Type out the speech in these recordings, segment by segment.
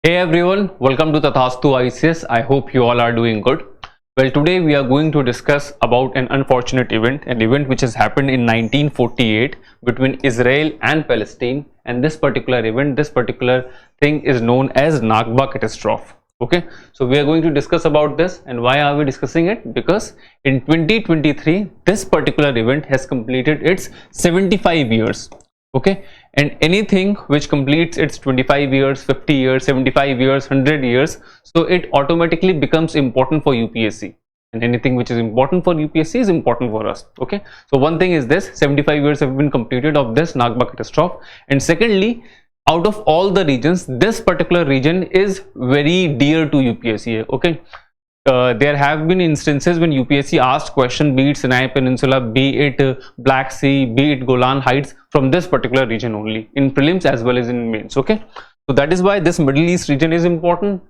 Hey everyone, welcome to Tathastu-ICS. I hope you all are doing good. Well, today we are going to discuss about an unfortunate event, an event which has happened in 1948 between Israel and Palestine, and this particular event, this particular thing is known as Nakba Catastrophe. Okay, so we are going to discuss about this. And why are we discussing it? Because in 2023 this particular event has completed its 75 years. Okay, and anything which completes its 25 years, 50 years, 75 years, 100 years, so it automatically becomes important for UPSC, and anything which is important for UPSC is important for us. Okay, so one thing is this: 75 years have been completed of this Nakba catastrophe. And secondly, out of all the regions, this particular region is very dear to UPSC. Okay, there have been instances when UPSC asked question, be it Sinai Peninsula, be it Black Sea, be it Golan Heights, from this particular region only, in prelims as well as in mains. Okay, so that is why this Middle East region is important.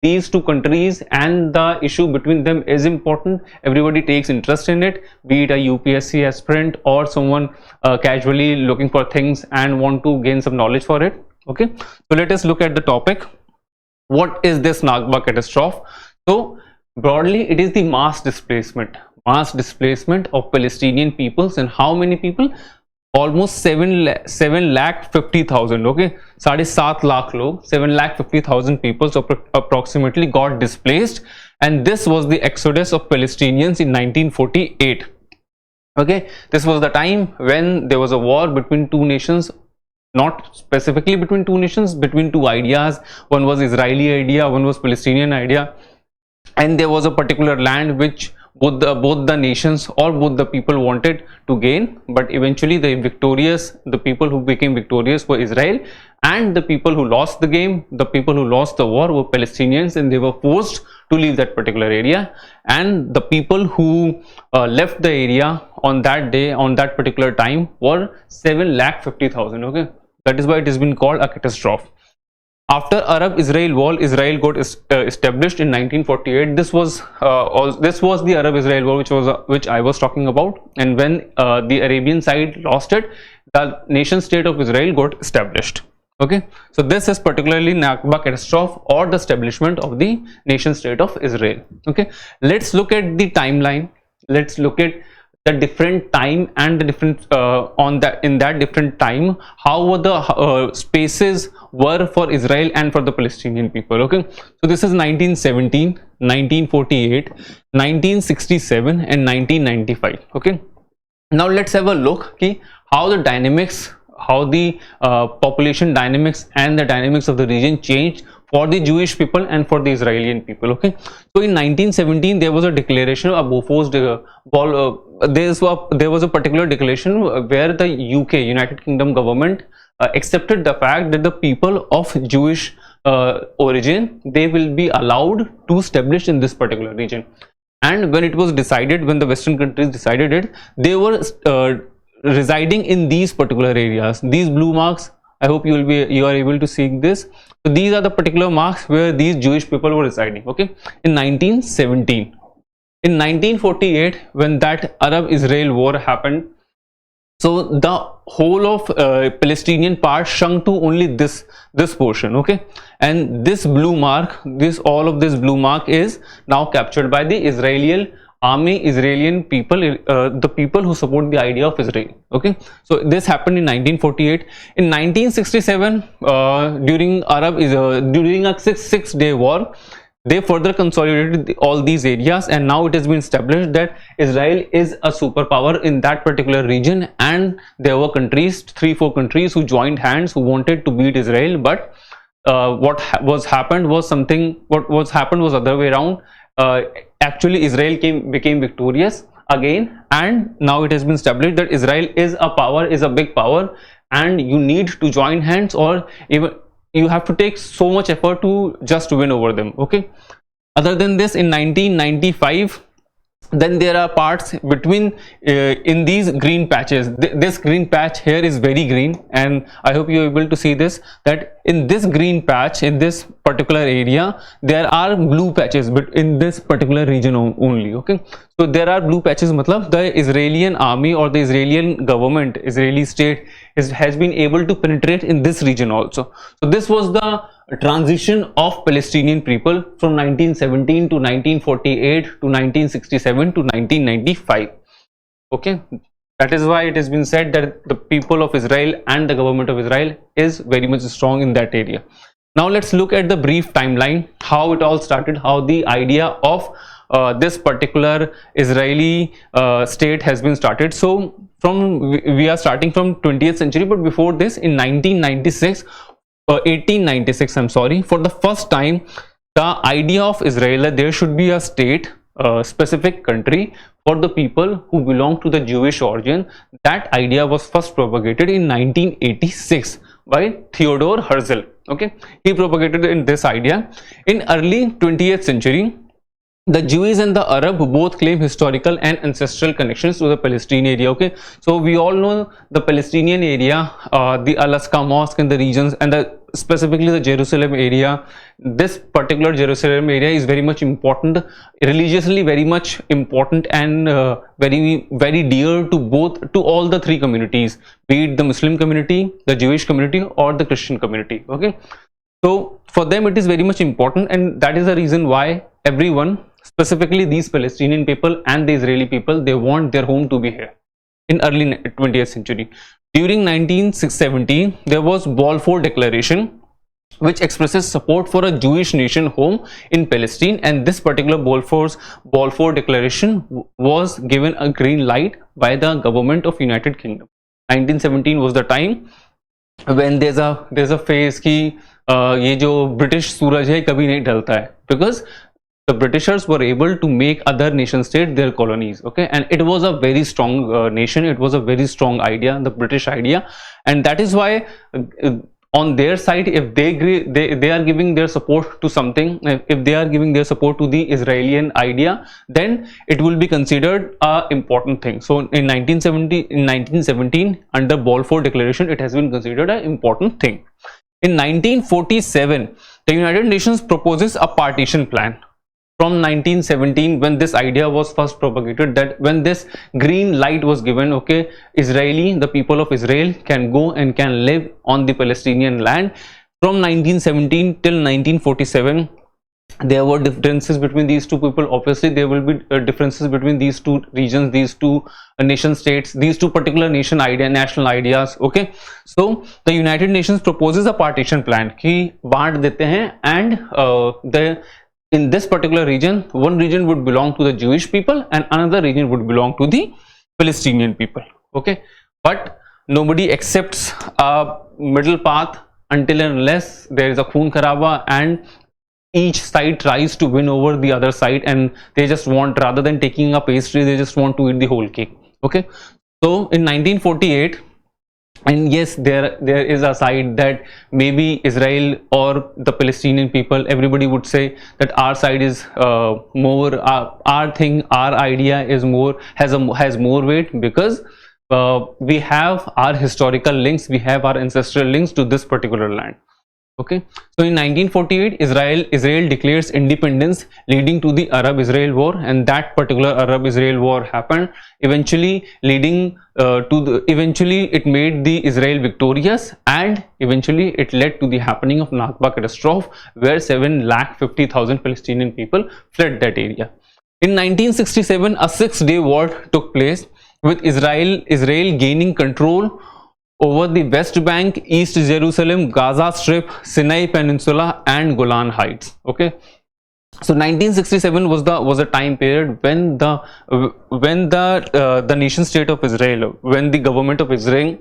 These two countries and the issue between them is important. Everybody takes interest in it, be it a UPSC aspirant or someone casually looking for things and want to gain some knowledge for it. Okay, so let us look at the topic. What is this Nakba catastrophe? So broadly, it is the mass displacement of Palestinian peoples. And how many people? Almost 7 lakh 50,000. Okay, 7.5 lakh log, 7 lakh 50,000 people so approximately got displaced, and this was the exodus of Palestinians in 1948. Okay, this was the time when there was a war between two nations, not specifically between two nations, between two ideas. One was Israeli idea, one was Palestinian idea, and there was a particular land which both the nations or both the people wanted to gain, but eventually the people who became victorious were Israel, and the people who lost the game, the people who lost the war, were Palestinians, and they were forced to leave that particular area. And the people who left the area on that day, on that particular time, were 7 lakh 50,000. Okay, that is why it has been called a catastrophe. After Arab-Israel war, Israel got established in 1948. This was the Arab-Israel war which I was talking about. And when the Arabian side lost it, the nation state of Israel got established. Okay, so this is particularly Nakba catastrophe, or the establishment of the nation state of Israel. Okay, let's look at the timeline. Let's look at the different time and the different in that different time, how were the spaces were for Israel and for the Palestinian people. Okay, so this is 1917, 1948, 1967 and 1995. Okay, now let's have a look how the dynamics, how the population dynamics and the dynamics of the region changed for the Jewish people and for the Israeli people. Okay, so in 1917 there was a declaration, a Balfour's there was a particular declaration where the UK, United Kingdom government accepted the fact that the people of Jewish origin, they will be allowed to establish in this particular region. And when it was decided, when the Western countries decided it, they were residing in these particular areas. These blue marks, I hope you are able to see this. So these are the particular marks where these Jewish people were residing. Okay, in 1917. In 1948, when that Arab-Israel war happened, so the whole of Palestinian part shrunk to only this portion. Okay, and this blue mark, all of this blue mark is now captured by the Israeli army, Israeli people, the people who support the idea of Israel. Okay, so this happened in 1948. In 1967, during a six-day war, they further consolidated all these areas, and now it has been established that Israel is a superpower in that particular region. And there were countries, 3-4 countries, who joined hands, who wanted to beat Israel. But what happened was other way around. Actually, Israel became victorious again, and now it has been established that Israel is a power, is a big power, and you need to join hands, or even you have to take so much effort to just win over them. Okay, other than this, in 1995, then there are parts between in these green patches. This green patch here is very green, and I hope you are able to see this, that in this green patch, in this particular area, there are blue patches, but in this particular region only. Okay, so there are blue patches, matlab the Israeli army or the Israeli government, Israeli state has been able to penetrate in this region also. So this was the transition of Palestinian people from 1917 to 1948 to 1967 to 1995. Okay, that is why it has been said that the people of Israel and the government of Israel is very much strong in that area. Now let's look at the brief timeline, how it all started, how the idea of this particular Israeli state has been started. So we are starting from 20th century, but before this, in 1896, I'm sorry, for the first time, the idea of Israel, that there should be a state, a specific country for the people who belong to the Jewish origin, that idea was first propagated in 1986 by Theodore Herzl. Okay, he propagated in this idea. In early 20th century, the Jews and the Arab both claim historical and ancestral connections to the Palestinian area. Okay, so we all know the Palestinian area, the Al-Aqsa Mosque in the regions, and specifically the Jerusalem area. This particular Jerusalem area is very much important, religiously very much important, and very dear to all the three communities, be it the Muslim community, the Jewish community, or the Christian community. Okay, so for them it is very much important, and that is the reason why everyone, specifically these Palestinian people and the Israeli people, they want their home to be here in early 20th century. During 1970, there was Balfour Declaration, which expresses support for a Jewish nation home in Palestine, and this particular Balfour Declaration was given a green light by the government of United Kingdom. 1917 was the time when there's a phase कि ये जो British सूरज है कभी नहीं ढलता है, because the Britishers were able to make other nation states their colonies. Okay, and it was a very strong nation, it was a very strong idea, the British idea, and that is why on their side, if they are giving their support to something, if they are giving their support to the Israeli idea, then it will be considered a important thing. So in 1917, under Balfour Declaration, it has been considered an important thing. In 1947, the United Nations proposes a partition plan. From 1917, when this idea was first propagated, that when this green light was given, okay, the people of Israel can go and can live on the Palestinian land. From 1917 till 1947, there were differences between these two people. Obviously, there will be differences between these two regions, these two nation states, these two particular national ideas. Okay, so the United Nations proposes a partition plan कि बांट देते हैं, and in this particular region, one region would belong to the Jewish people and another region would belong to the Palestinian people. Okay, but nobody accepts a middle path until and unless there is a khoon kharaba and each side tries to win over the other side, and they just want, rather than taking a pastry, they just want to eat the whole cake. Okay, so in 1948, and yes, there is a side that maybe Israel or the Palestinian people, everybody would say that our side is more, our idea is more, has more weight, because we have our historical links, we have our ancestral links to this particular land. Okay, so in 1948, Israel declares independence, leading to the Arab-Israel war, and that particular Arab-Israel war happened, eventually leading eventually it made the Israel victorious, and eventually it led to the happening of Nakba Catastrophe, where 750,000 Palestinian people fled that area. In 1967, a 6-day war took place, with Israel gaining control over the West Bank, East Jerusalem, Gaza Strip, Sinai Peninsula, and Golan Heights. Okay, so 1967 was a time period when the nation state of Israel, when the government of Israel,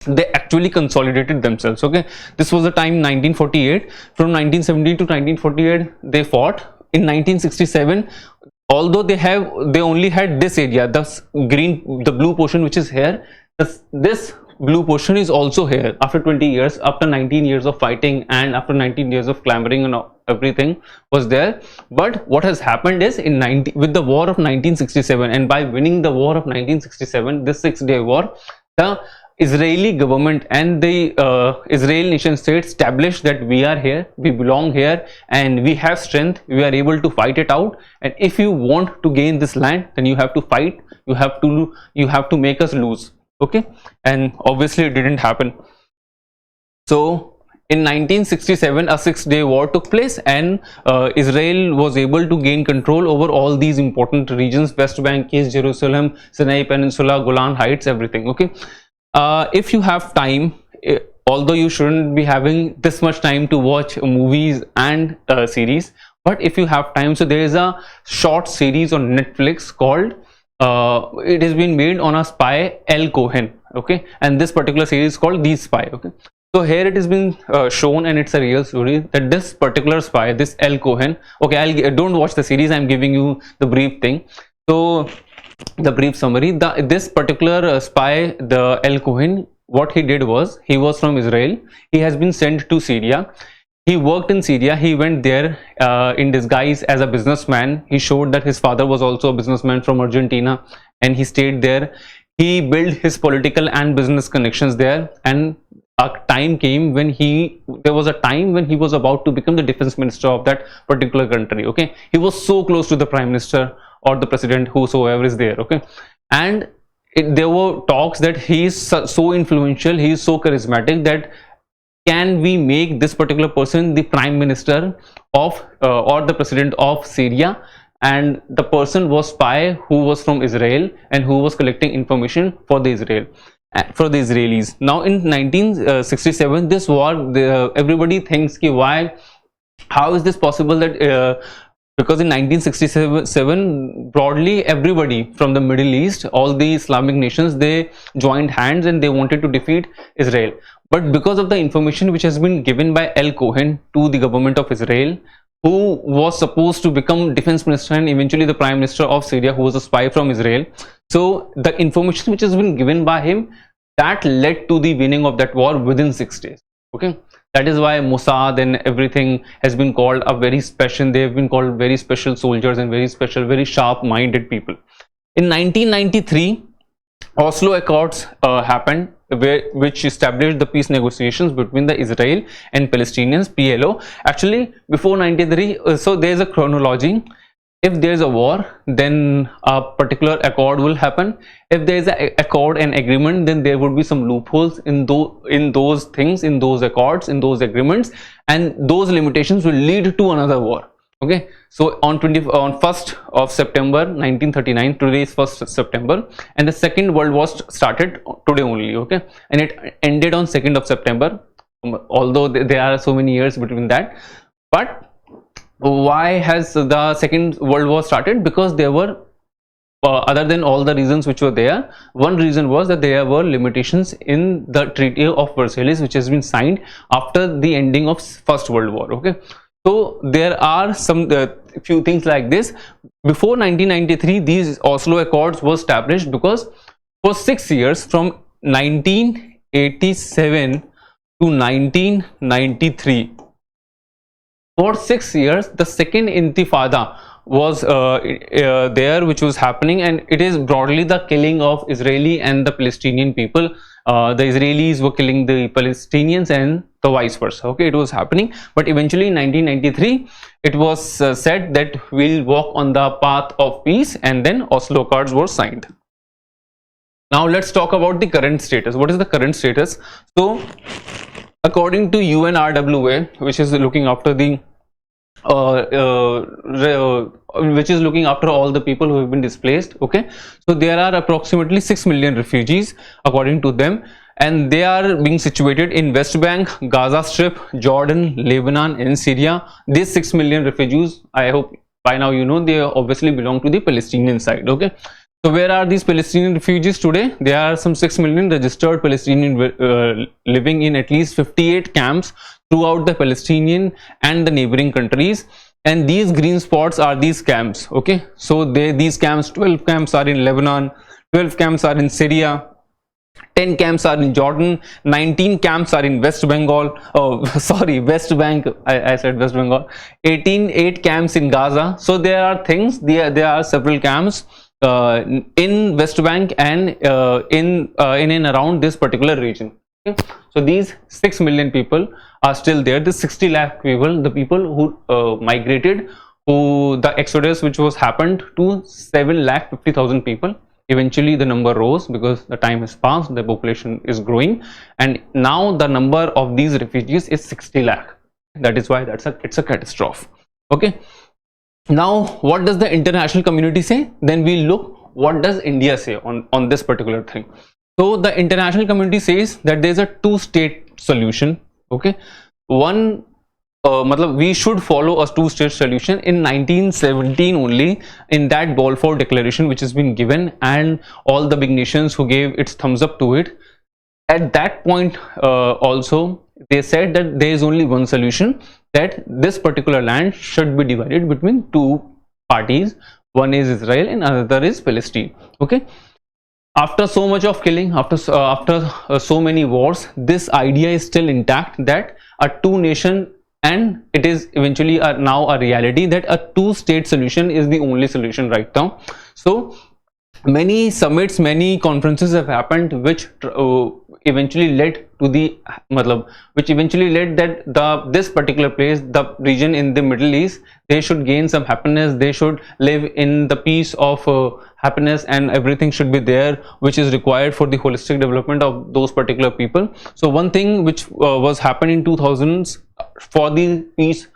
they actually consolidated themselves. Okay, this was the time 1948. From 1917 to 1948, they fought. In 1967, although they only had this area, the blue portion which is here, this blue portion is also here after 20 years, after 19 years of fighting and after 19 years of clamoring and everything was there. But what has happened is with the war of 1967, and by winning the war of 1967, this 6-day war, the Israeli government and the Israel nation state established that we are here, we belong here, and we have strength, we are able to fight it out, and if you want to gain this land, then you have to fight, you have to make us lose. Okay, and obviously it didn't happen. So in 1967 a 6-day war took place, and Israel was able to gain control over all these important regions: West Bank, East Jerusalem, Sinai Peninsula, Golan Heights, everything. Okay, if you have time, although you shouldn't be having this much time to watch movies and series, but if you have time, so there is a short series on Netflix called it has been made on a spy, El Cohen. Okay, and this particular series is called The Spy. Okay, so here it has been shown, and it's a real story, that this particular spy, this El Cohen, okay, don't watch the series, I'm giving you the brief thing. So the brief summary, this particular spy, the El Cohen, what he did was, he was from Israel, he has been sent to Syria. He worked in Syria. He went there in disguise as a businessman. He showed that his father was also a businessman from Argentina, and he stayed there. He built his political and business connections there, and a time came when there was a time when he was about to become the defense minister of that particular country. Okay, he was so close to the prime minister or the president, whosoever is there. Okay, and there were talks that he is so influential, he is so charismatic, that can we make this particular person the prime minister of or the president of Syria? And the person was spy who was from Israel and who was collecting information for the Israelis. Now in 1967, this war, everybody thinks ki how is this possible, that because in 1967 broadly everybody from the Middle East, all the Islamic nations, they joined hands and they wanted to defeat Israel. But because of the information which has been given by El Cohen to the government of Israel, who was supposed to become defense minister and eventually the prime minister of Syria, who was a spy from Israel, so the information which has been given by him, that led to the winning of that war within 6 days. Okay, that is why Mossad and everything has been called a very special, they have been called very special soldiers and very special, very sharp minded people. In 1993, Oslo Accords happened, which established the peace negotiations between the Israel and Palestinians, PLO. Actually, before 93, so there is a chronology. If there is a war, then a particular accord will happen. If there is an accord and agreement, then there would be some loopholes in those things, in those accords, in those agreements, and those limitations will lead to another war. Okay, so on 1st of September 1939, today is 1st September, and the Second World War started today only. Okay, and it ended on 2nd of September, although there are so many years between that. But why has the Second World War started? Because there were other than all the reasons which were there, one reason was that there were limitations in the Treaty of Versailles, which has been signed after the ending of First World War. Okay, so there are some few things like this. Before 1993, these Oslo Accords were established because for 6 years, from 1987 to 1993, for 6 years, the second Intifada was there, which was happening, and it is broadly the killing of Israeli and the Palestinian people. The Israelis were killing the Palestinians and the vice versa. Okay, it was happening, but eventually in 1993 it was said that we'll walk on the path of peace, and then Oslo Accords were signed. Now let's talk about the current status. What is the current status? So according to UNRWA, which is looking after the which is looking after all the people who have been displaced. Okay, so there are approximately 6 million refugees according to them, and they are being situated in West Bank, Gaza Strip, Jordan, Lebanon, and Syria. These 6 million refugees, I hope by now you know, they obviously belong to the Palestinian side. Okay, so where are these Palestinian refugees today? There are some 6 million registered Palestinian living in at least 58 camps throughout the Palestinian and the neighboring countries, and these green spots are these camps. Okay, so these camps, 12 camps are in Lebanon, 12 camps are in Syria, 10 camps are in Jordan, 19 camps are in West Bengal, West Bank, I said West Bengal, 8 camps in Gaza. So there are things, there are several camps in West Bank and in and around this particular region. Okay? So these 6 million people are still there. The 60 lakh people, the people who migrated, who the exodus which was happened to 7,50,000 people, eventually the number rose because the time has passed, the population is growing, and now the number of these refugees is 60 lakh. That is why it's a catastrophe. Okay, now what does the international community say? Then we look what does India say on this particular thing. So the international community says that there is a two-state solution. Okay, one we should follow a two-state solution. In 1917 only, in that Balfour Declaration which has been given, and all the big nations who gave its thumbs up to it, at that point also they said that there is only one solution, that this particular land should be divided between two parties. One is Israel and another is Palestine. Okay, after so much of killing, after so many wars, this idea is still intact, that a two-nation, and it is eventually now a reality, that a two-state solution is the only solution right now. So many summits, many conferences have happened which eventually led to the that this particular place, the region in the Middle East, they should gain some happiness, they should live in the peace of happiness, and everything should be there which is required for the holistic development of those particular people. So one thing which was happening in 2000s for the peace,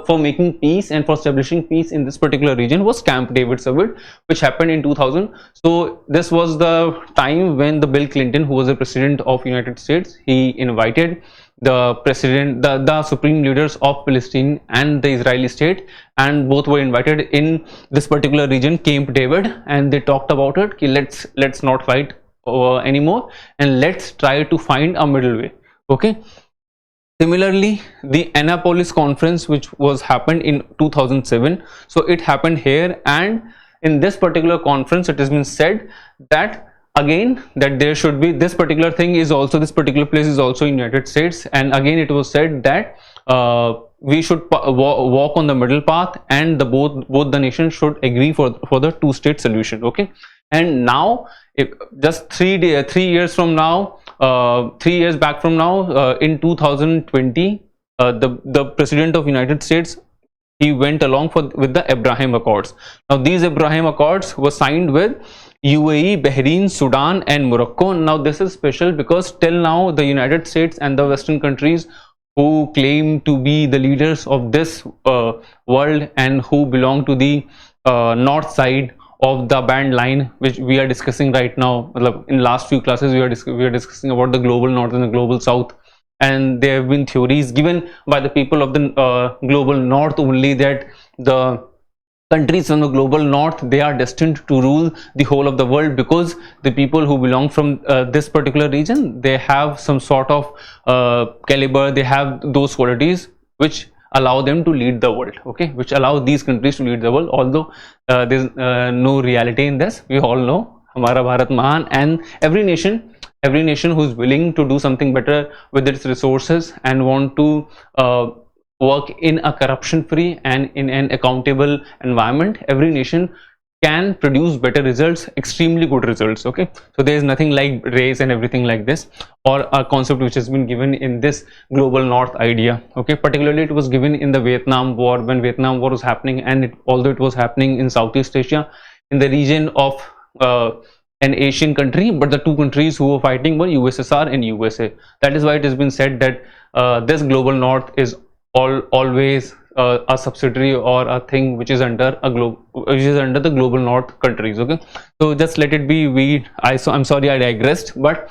for making peace and for establishing peace in this particular region was Camp David Summit, which happened in 2000. So this was the time when the Bill Clinton, who was the president of United States, he invited the president, the supreme leaders of Palestine and the Israeli state, and both were invited in this particular region, Camp David, and they talked about it. Let's not fight anymore, and let's try to find a middle way. Okay. Similarly, the Annapolis conference, which was happened in 2007, so it happened here, and in this particular conference it has been said that again that there should be this particular thing is also, this particular place is also in United States, and again it was said that we should walk on the middle path, and both the nations should agree for the two-state solution. Okay, and now if just 3 years from now, 3 years back from now, in 2020, the president of United States, he went along with the Abraham Accords. Now these Abraham Accords were signed with UAE, Bahrain, Sudan and Morocco. Now this is special because till now the United States and the Western countries who claim to be the leaders of this world and who belong to the north side of the band line, which we are discussing right now. In last few classes we are discussing about the global north and the global south, and there have been theories given by the people of the global north only that the countries from the global north, they are destined to rule the whole of the world, because the people who belong from this particular region, they have some sort of caliber, they have those qualities which allow them to lead the world. Okay, which allow these countries to lead the world, although there's no reality in this. We all know Hamara Bharat Mahan, and every nation who is willing to do something better with its resources and want to work in a corruption free and in an accountable environment, every nation can produce better results, extremely good results. Okay, so there is nothing like race and everything like this, or a concept which has been given in this global north idea. Okay, particularly it was given in the Vietnam War, when Vietnam War was happening, and although it was happening in Southeast Asia, in the region of an Asian country, but the two countries who were fighting were USSR and USA. That is why it has been said that this global north is always a subsidiary or a thing which is under the global north countries. Okay, so just let it be. I'm sorry I digressed, but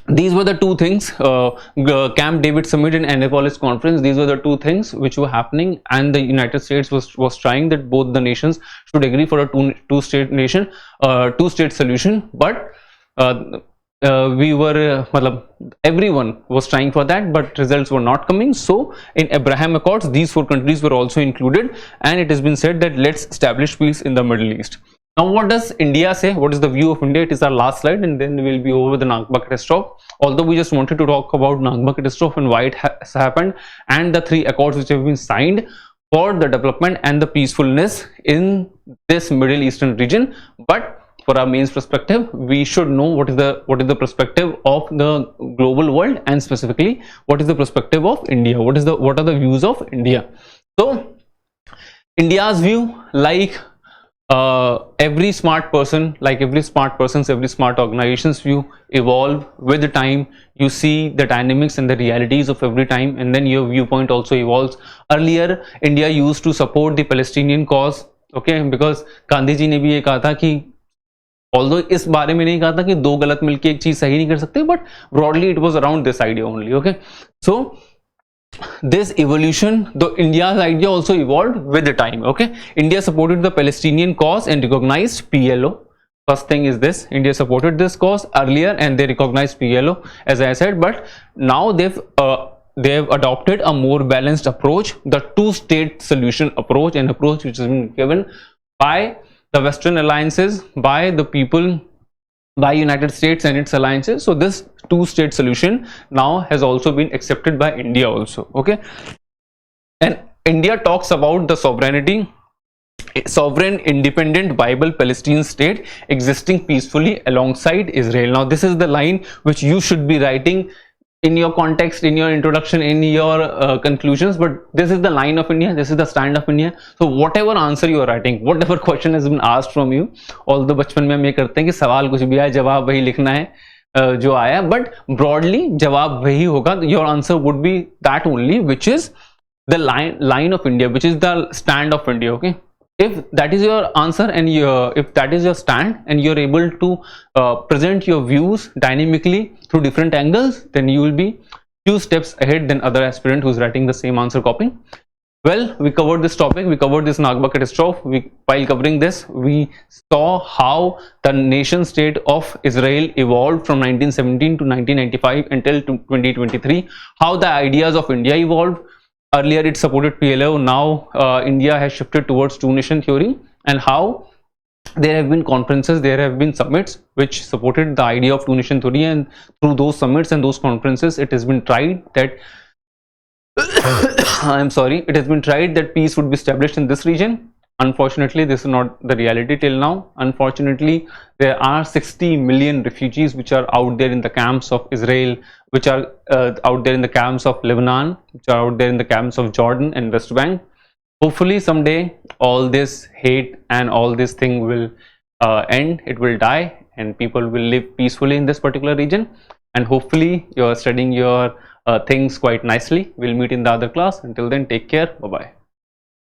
these were the two things, Camp David Summit and Annapolis Conference. These were the two things which were happening, and the United States was trying that both the nations should agree for a two-state solution, but everyone was trying for that, but results were not coming. So in Abraham Accords, these 4 countries were also included, and it has been said that let's establish peace in the Middle East. Now what does India say? What is the view of India? It is our last slide, and then we'll be over with the Nakba Catastrophe. Although we just wanted to talk about Nakba Catastrophe and why it has happened, and the 3 accords which have been signed for the development and the peacefulness in this Middle Eastern region. But for our mains perspective, we should know what is the perspective of the global world, and specifically what is the perspective of India. What are the views of India? So India's view, like every smart person, like every smart person's, every smart organization's view evolve with the time. You see the dynamics and the realities of every time, and then your viewpoint also evolves. Earlier India used to support the Palestinian cause, okay, because Gandhi ji ने भी ये कहा था कि although इस बारे में नहीं कहा था कि दो गलत मिलके एक चीज सही नहीं कर सकते, but broadly it was around this idea only, okay. So this evolution, though India's idea also evolved with the time, okay. India supported the Palestinian cause and recognized PLO. First thing is this: India supported this cause earlier and they recognized PLO, as I said, but now they've adopted a more balanced approach, the two-state solution approach, an approach which has been given by the Western alliances, by the people, by United States and its alliances. So this two-state solution now has also been accepted by India also, okay. And India talks about the sovereignty, a sovereign, independent, viable Palestinian state existing peacefully alongside Israel. Now this is the line which you should be writing in your context, in your introduction, in your conclusions, but this is the line of India, this is the stand of India. So whatever answer you are writing, whatever question has been asked from you, although बचपन में हम ये करते हैं कि सवाल कुछ भी आए जवाब वही लिखना है जो आया, but broadly जवाब वही होगा. Your answer would be that only, which is the line of India, which is the stand of India, okay. If that is your answer and if that is your stand and you're able to present your views dynamically through different angles, then you will be few steps ahead than other aspirant who's writing the same answer copy. Well, we covered this topic, we covered this Nakba catastrophe. While covering this, we saw how the nation state of Israel evolved from 1917 to 1995 until 2023, how the ideas of India evolved. Earlier it supported PLO, now India has shifted towards two-nation theory, and how there have been conferences, there have been summits which supported the idea of two-nation theory, and through those summits and those conferences it has been tried that it has been tried that peace would be established in this region. Unfortunately, this is not the reality till now. Unfortunately, there are 60 million refugees which are out there in the camps of Israel, which are out there in the camps of Lebanon, which are out there in the camps of Jordan and West Bank. Hopefully someday all this hate and all this thing will end, it will die, and people will live peacefully in this particular region. And hopefully you are studying your things quite nicely. We'll meet in the other class. Until then, take care. Bye bye.